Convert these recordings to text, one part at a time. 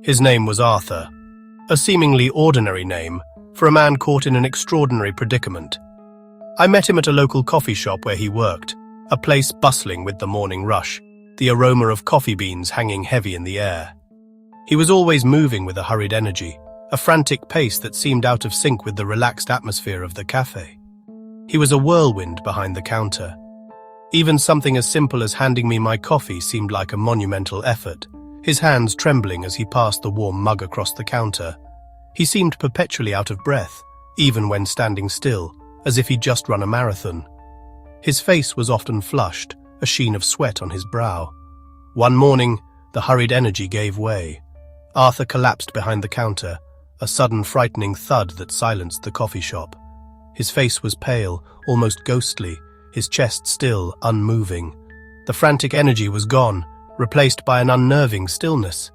His name was Arthur, a seemingly ordinary name for a man caught in an extraordinary predicament. I met him at a local coffee shop where he worked, a place bustling with the morning rush, the aroma of coffee beans hanging heavy in the air. He was always moving with a hurried energy, a frantic pace that seemed out of sync with the relaxed atmosphere of the cafe. He was a whirlwind behind the counter. Even something as simple as handing me my coffee seemed like a monumental effort, his hands trembling as he passed the warm mug across the counter. He seemed perpetually out of breath, even when standing still, as if he'd just run a marathon. His face was often flushed, a sheen of sweat on his brow. One morning, the hurried energy gave way. Arthur collapsed behind the counter, a sudden frightening thud that silenced the coffee shop. His face was pale, almost ghostly, his chest still, unmoving. The frantic energy was gone, replaced by an unnerving stillness.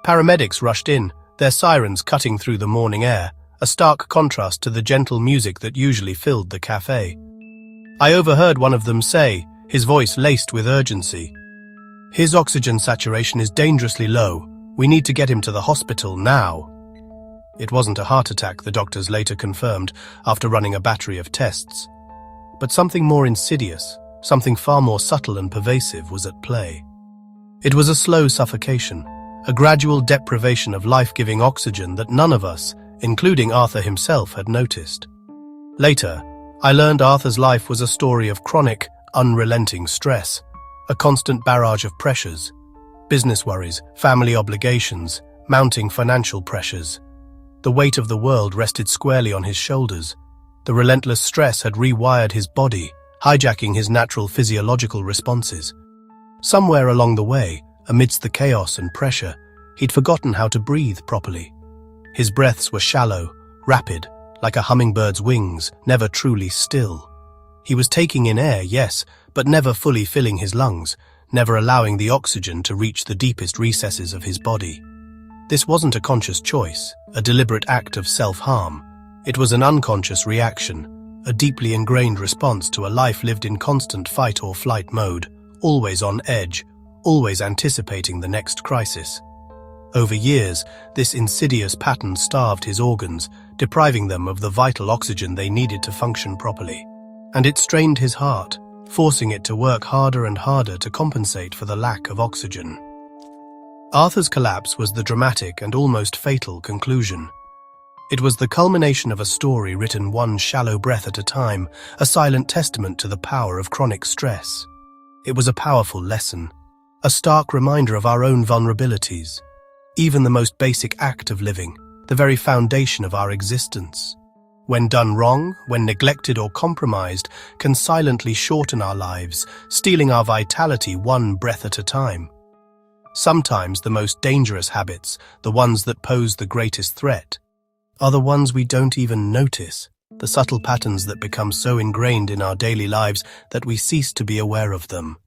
Paramedics rushed in, their sirens cutting through the morning air, a stark contrast to the gentle music that usually filled the cafe. I overheard one of them say, his voice laced with urgency, "His oxygen saturation is dangerously low. We need to get him to the hospital now." It wasn't a heart attack, the doctors later confirmed, after running a battery of tests. But something more insidious, something far more subtle and pervasive was at play. It was a slow suffocation, a gradual deprivation of life-giving oxygen that none of us, including Arthur himself, had noticed. Later, I learned Arthur's life was a story of chronic, unrelenting stress, a constant barrage of pressures, business worries, family obligations, mounting financial pressures. The weight of the world rested squarely on his shoulders. The relentless stress had rewired his body, hijacking his natural physiological responses. Somewhere along the way, amidst the chaos and pressure, he'd forgotten how to breathe properly. His breaths were shallow, rapid, like a hummingbird's wings, never truly still. He was taking in air, yes, but never fully filling his lungs, never allowing the oxygen to reach the deepest recesses of his body. This wasn't a conscious choice, a deliberate act of self-harm. It was an unconscious reaction, a deeply ingrained response to a life lived in constant fight or flight mode, always on edge, always anticipating the next crisis. Over years, this insidious pattern starved his organs, depriving them of the vital oxygen they needed to function properly. And it strained his heart, forcing it to work harder and harder to compensate for the lack of oxygen. Arthur's collapse was the dramatic and almost fatal conclusion. It was the culmination of a story written one shallow breath at a time, a silent testament to the power of chronic stress. It was a powerful lesson, a stark reminder of our own vulnerabilities. Even the most basic act of living, the very foundation of our existence, when done wrong, when neglected or compromised, can silently shorten our lives, stealing our vitality one breath at a time. Sometimes the most dangerous habits, the ones that pose the greatest threat, are the ones we don't even notice, the subtle patterns that become so ingrained in our daily lives that we cease to be aware of them.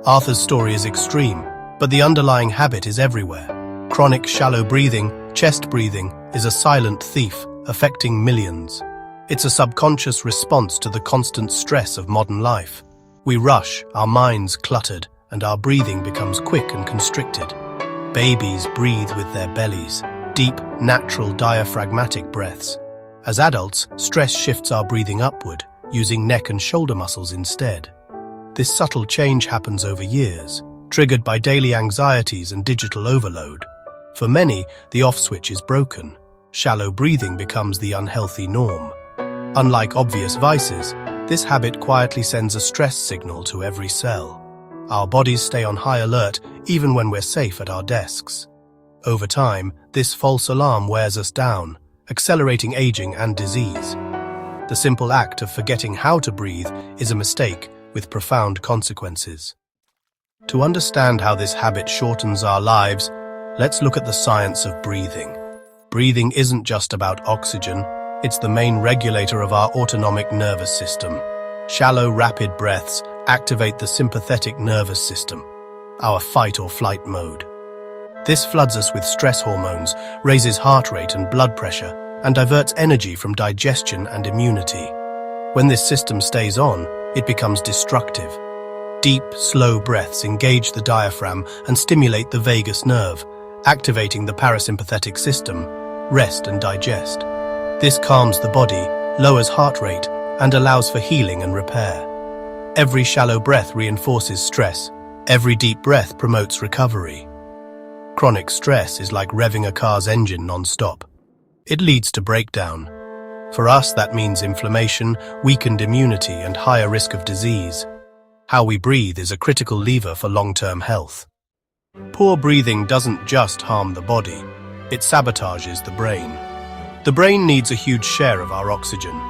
Arthur's story is extreme, but the underlying habit is everywhere. Chronic shallow breathing, chest breathing, is a silent thief, affecting millions. It's a subconscious response to the constant stress of modern life. We rush, our minds cluttered, and our breathing becomes quick and constricted. Babies breathe with their bellies, deep, natural diaphragmatic breaths. As adults, stress shifts our breathing upward, using neck and shoulder muscles instead. This subtle change happens over years, triggered by daily anxieties and digital overload. For many, the off switch is broken. Shallow breathing becomes the unhealthy norm. Unlike obvious vices, this habit quietly sends a stress signal to every cell. Our bodies stay on high alert even when we're safe at our desks. Over time, this false alarm wears us down, accelerating aging and disease. The simple act of forgetting how to breathe is a mistake with profound consequences. To understand how this habit shortens our lives, let's look at the science of breathing. Breathing isn't just about oxygen, it's the main regulator of our autonomic nervous system. Shallow, rapid breaths activate the sympathetic nervous system, our fight or flight mode. This floods us with stress hormones, raises heart rate and blood pressure, and diverts energy from digestion and immunity. When this system stays on, it becomes destructive. Deep, slow breaths engage the diaphragm and stimulate the vagus nerve, activating the parasympathetic system, rest and digest. This calms the body, lowers heart rate, and allows for healing and repair. Every shallow breath reinforces stress. Every deep breath promotes recovery. Chronic stress is like revving a car's engine non-stop. It leads to breakdown. For us, that means inflammation, weakened immunity, and higher risk of disease. How we breathe is a critical lever for long-term health. Poor breathing doesn't just harm the body, it sabotages the brain. The brain needs a huge share of our oxygen.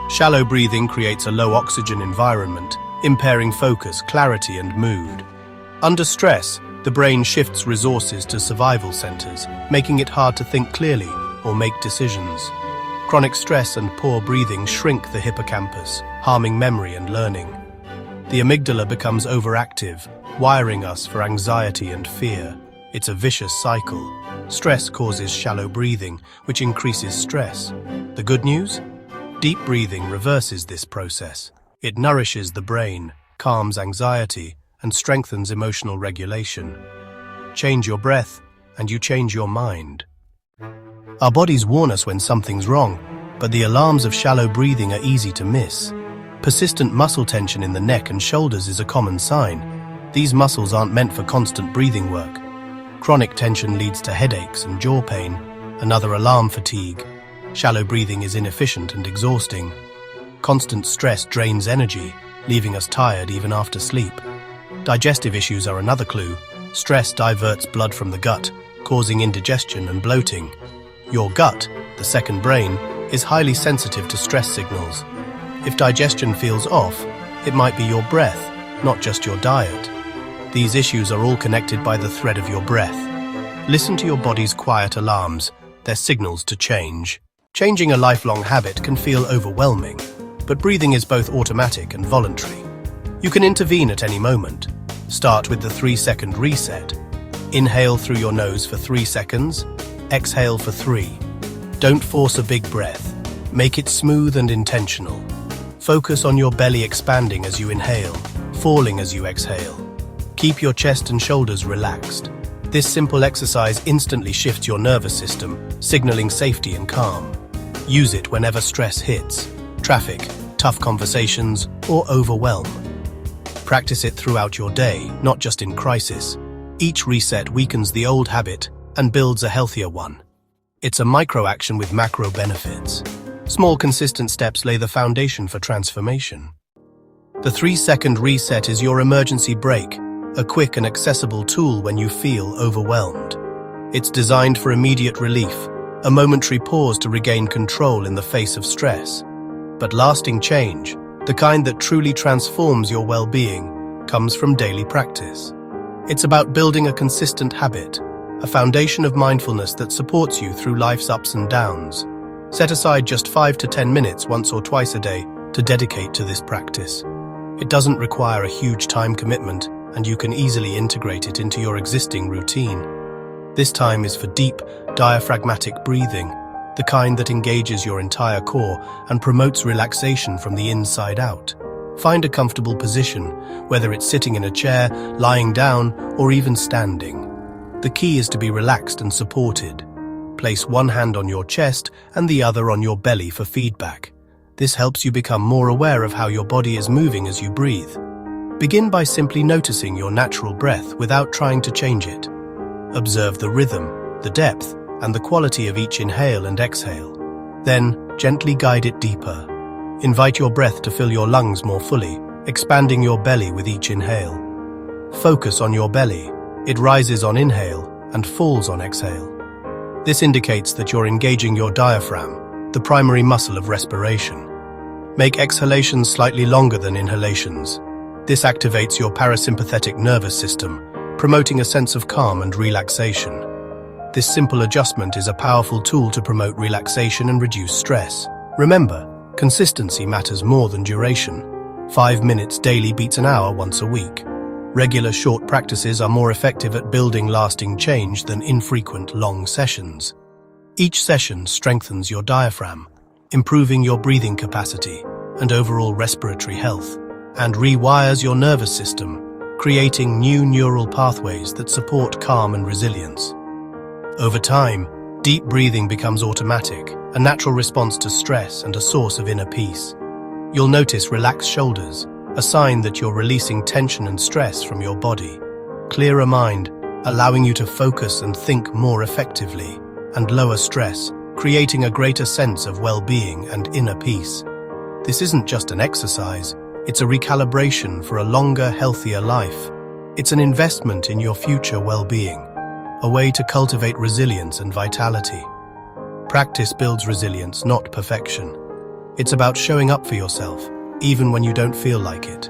Shallow breathing creates a low oxygen environment, impairing focus, clarity, and mood. Under stress, the brain shifts resources to survival centers, making it hard to think clearly or make decisions. Chronic stress and poor breathing shrink the hippocampus, harming memory and learning. The amygdala becomes overactive, wiring us for anxiety and fear. It's a vicious cycle. Stress causes shallow breathing, which increases stress. The good news? Deep breathing reverses this process. It nourishes the brain, calms anxiety, and strengthens emotional regulation. Change your breath, and you change your mind. Our bodies warn us when something's wrong, but the alarms of shallow breathing are easy to miss. Persistent muscle tension in the neck and shoulders is a common sign. These muscles aren't meant for constant breathing work. Chronic tension leads to headaches and jaw pain, another alarm fatigue. Shallow breathing is inefficient and exhausting. Constant stress drains energy, leaving us tired even after sleep. Digestive issues are another clue. Stress diverts blood from the gut, causing indigestion and bloating. Your gut, the second brain, is highly sensitive to stress signals. If digestion feels off, it might be your breath, not just your diet. These issues are all connected by the thread of your breath. Listen to your body's quiet alarms, their signals to change. Changing a lifelong habit can feel overwhelming, but breathing is both automatic and voluntary. You can intervene at any moment. Start with the 3-second reset. Inhale through your nose for 3 seconds, exhale for 3. Don't force a big breath. Make it smooth and intentional. Focus on your belly expanding as you inhale, falling as you exhale. Keep your chest and shoulders relaxed. This simple exercise instantly shifts your nervous system, signaling safety and calm. Use it whenever stress hits, traffic, tough conversations, or overwhelm. Practice it throughout your day, not just in crisis. Each reset weakens the old habit and builds a healthier one. It's a micro-action with macro benefits. Small, consistent steps lay the foundation for transformation. The 3-second reset is your emergency brake, a quick and accessible tool when you feel overwhelmed. It's designed for immediate relief, a momentary pause to regain control in the face of stress. But lasting change, the kind that truly transforms your well-being, comes from daily practice. It's about building a consistent habit, a foundation of mindfulness that supports you through life's ups and downs. Set aside just 5 to 10 minutes once or twice a day to dedicate to this practice. It doesn't require a huge time commitment, and you can easily integrate it into your existing routine. This time is for deep, diaphragmatic breathing, the kind that engages your entire core and promotes relaxation from the inside out. Find a comfortable position, whether it's sitting in a chair, lying down, or even standing. The key is to be relaxed and supported. Place one hand on your chest and the other on your belly for feedback. This helps you become more aware of how your body is moving as you breathe. Begin by simply noticing your natural breath without trying to change it. Observe the rhythm, the depth, and the quality of each inhale and exhale. Then, gently guide it deeper. Invite your breath to fill your lungs more fully, expanding your belly with each inhale. Focus on your belly. It rises on inhale and falls on exhale. This indicates that you're engaging your diaphragm, the primary muscle of respiration. Make exhalations slightly longer than inhalations. This activates your parasympathetic nervous system, promoting a sense of calm and relaxation. This simple adjustment is a powerful tool to promote relaxation and reduce stress. Remember, consistency matters more than duration. 5 minutes daily beats an hour once a week. Regular short practices are more effective at building lasting change than infrequent long sessions. Each session strengthens your diaphragm, improving your breathing capacity and overall respiratory health, and rewires your nervous system, creating new neural pathways that support calm and resilience. Over time, deep breathing becomes automatic, a natural response to stress and a source of inner peace. You'll notice relaxed shoulders, a sign that you're releasing tension and stress from your body. Clearer mind, allowing you to focus and think more effectively, and lower stress, creating a greater sense of well-being and inner peace. This isn't just an exercise, it's a recalibration for a longer, healthier life. It's an investment in your future well-being, a way to cultivate resilience and vitality. Practice builds resilience, not perfection. It's about showing up for yourself, even when you don't feel like it.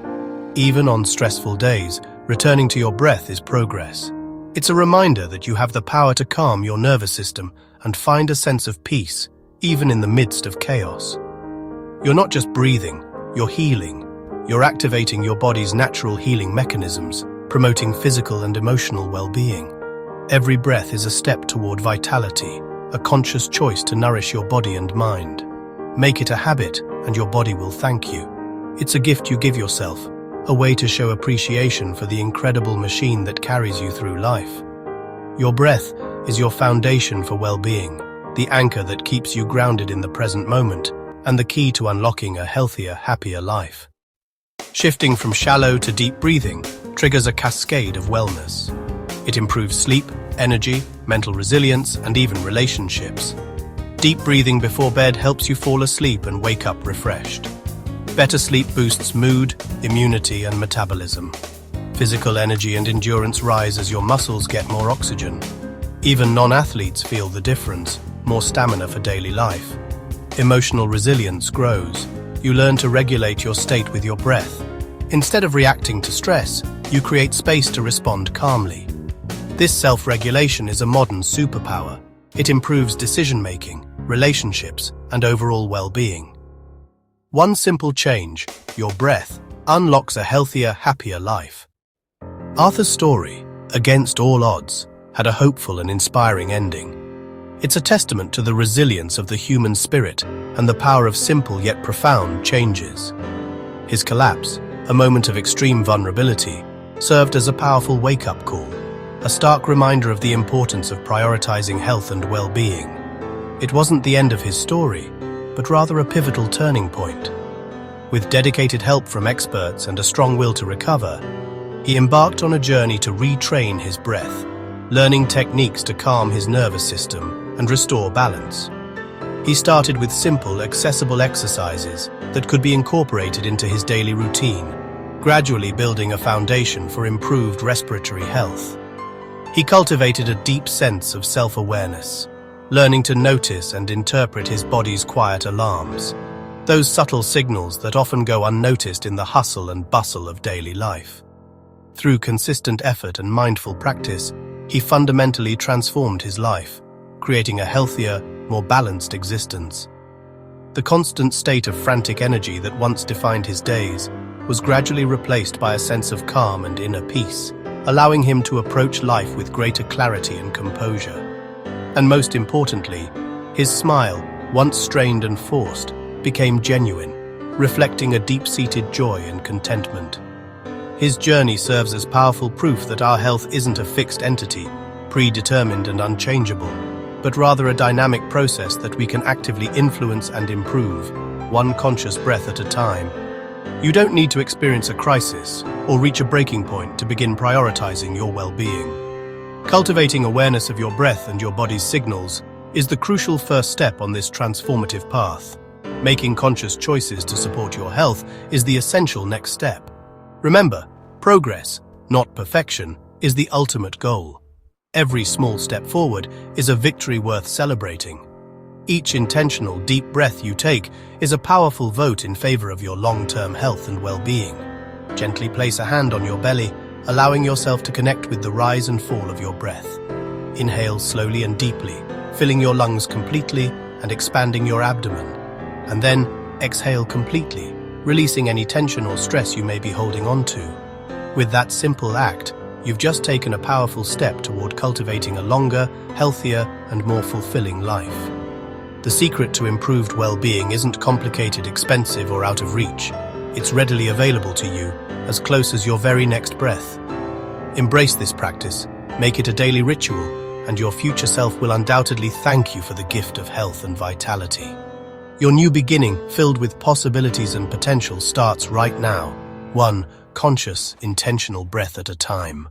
Even on stressful days, returning to your breath is progress. It's a reminder that you have the power to calm your nervous system and find a sense of peace, even in the midst of chaos. You're not just breathing, you're healing. You're activating your body's natural healing mechanisms, promoting physical and emotional well-being. Every breath is a step toward vitality, a conscious choice to nourish your body and mind. Make it a habit, and your body will thank you. It's a gift you give yourself, a way to show appreciation for the incredible machine that carries you through life. Your breath is your foundation for well-being, the anchor that keeps you grounded in the present moment, and the key to unlocking a healthier, happier life. Shifting from shallow to deep breathing triggers a cascade of wellness. It improves sleep, energy, mental resilience, and even relationships. Deep breathing before bed helps you fall asleep and wake up refreshed. Better sleep boosts mood, immunity, and metabolism. Physical energy and endurance rise as your muscles get more oxygen. Even non-athletes feel the difference, more stamina for daily life. Emotional resilience grows. You learn to regulate your state with your breath. Instead of reacting to stress, you create space to respond calmly. This self-regulation is a modern superpower. It improves decision-making, relationships, and overall well-being. One simple change, your breath, unlocks a healthier, happier life. Arthur's story, against all odds, had a hopeful and inspiring ending. It's a testament to the resilience of the human spirit and the power of simple yet profound changes. His collapse, a moment of extreme vulnerability, served as a powerful wake-up call, a stark reminder of the importance of prioritizing health and well-being. It wasn't the end of his story, but rather a pivotal turning point. With dedicated help from experts and a strong will to recover, he embarked on a journey to retrain his breath, learning techniques to calm his nervous system and restore balance. He started with simple, accessible exercises that could be incorporated into his daily routine, gradually building a foundation for improved respiratory health. He cultivated a deep sense of self-awareness, learning to notice and interpret his body's quiet alarms, those subtle signals that often go unnoticed in the hustle and bustle of daily life. Through consistent effort and mindful practice, he fundamentally transformed his life, creating a healthier, more balanced existence. The constant state of frantic energy that once defined his days was gradually replaced by a sense of calm and inner peace, allowing him to approach life with greater clarity and composure. And most importantly, his smile, once strained and forced, became genuine, reflecting a deep-seated joy and contentment. His journey serves as powerful proof that our health isn't a fixed entity, predetermined and unchangeable, but rather a dynamic process that we can actively influence and improve, one conscious breath at a time. You don't need to experience a crisis or reach a breaking point to begin prioritizing your well-being. Cultivating awareness of your breath and your body's signals is the crucial first step on this transformative path. Making conscious choices to support your health is the essential next step. Remember, progress, not perfection, is the ultimate goal. Every small step forward is a victory worth celebrating. Each intentional, deep breath you take is a powerful vote in favor of your long-term health and well-being. Gently place a hand on your belly, allowing yourself to connect with the rise and fall of your breath. Inhale slowly and deeply, filling your lungs completely and expanding your abdomen. And then exhale completely, releasing any tension or stress you may be holding on to. With that simple act, you've just taken a powerful step toward cultivating a longer, healthier, and more fulfilling life. The secret to improved well-being isn't complicated, expensive, or out of reach. It's readily available to you, as close as your very next breath. Embrace this practice, make it a daily ritual, and your future self will undoubtedly thank you for the gift of health and vitality. Your new beginning, filled with possibilities and potential, starts right now, one conscious, intentional breath at a time.